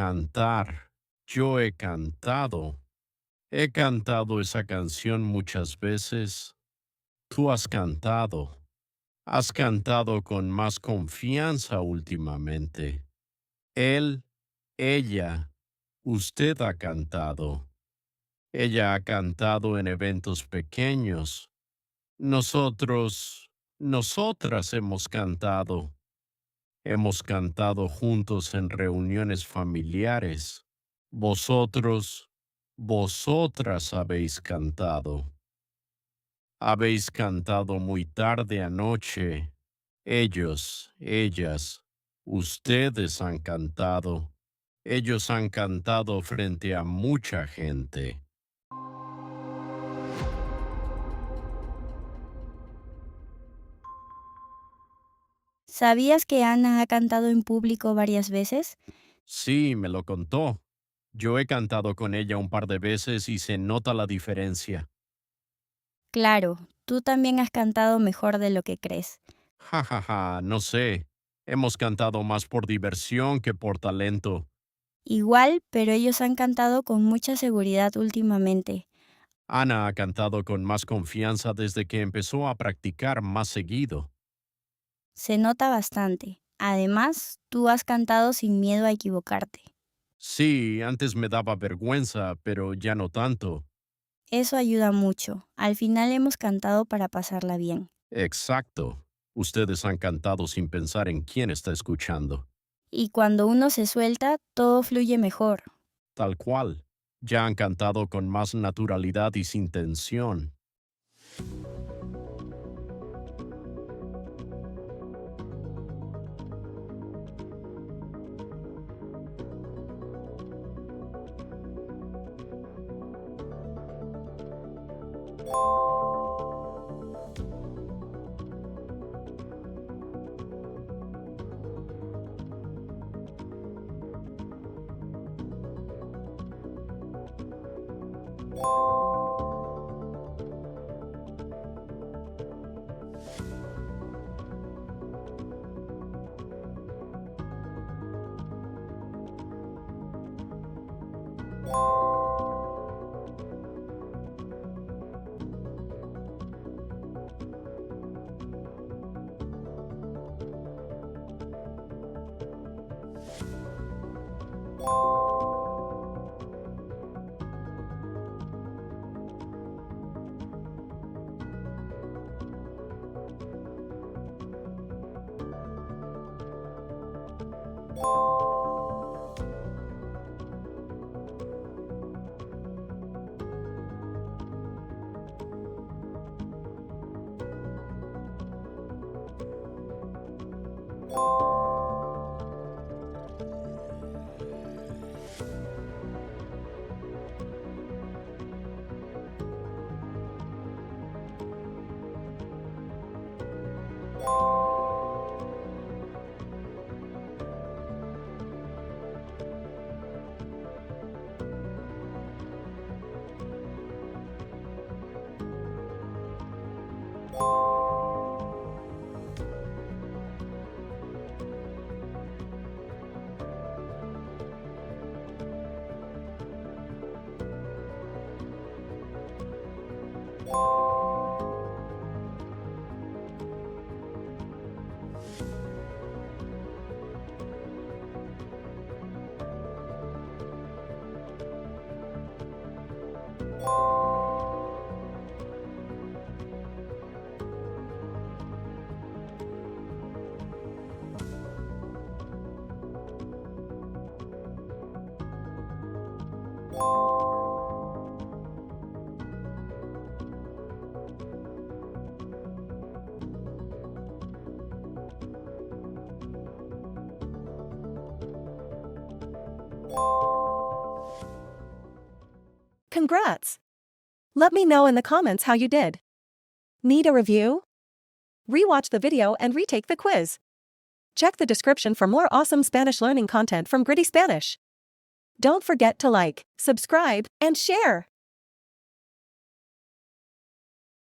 Cantar. Yo he cantado. He cantado esa canción muchas veces. Tú has cantado. Has cantado con más confianza últimamente. Él, ella, usted ha cantado. Ella ha cantado en eventos pequeños. Nosotros, nosotras hemos cantado. Hemos cantado juntos en reuniones familiares. Vosotros, vosotras habéis cantado. Habéis cantado muy tarde anoche. Ellos, ellas, ustedes han cantado. Ellos han cantado frente a mucha gente. ¿Sabías que Ana ha cantado en público varias veces? Sí, me lo contó. Yo he cantado con ella un par de veces y se nota la diferencia. Claro, tú también has cantado mejor de lo que crees. Ja, ja, ja, no sé. Hemos cantado más por diversión que por talento. Igual, pero ellos han cantado con mucha seguridad últimamente. Ana ha cantado con más confianza desde que empezó a practicar más seguido. Se nota bastante. Además, tú has cantado sin miedo a equivocarte. Sí, antes me daba vergüenza, pero ya no tanto. Eso ayuda mucho. Al final hemos cantado para pasarla bien. Exacto. Ustedes han cantado sin pensar en quién está escuchando. Y cuando uno se suelta, todo fluye mejor. Tal cual. Ya han cantado con más naturalidad y sin tensión. Congrats! Let me know in the comments how you did. Need a review? Rewatch the video and retake the quiz. Check the description for more awesome Spanish learning content from Gritty Spanish. Don't forget to like, subscribe, and share.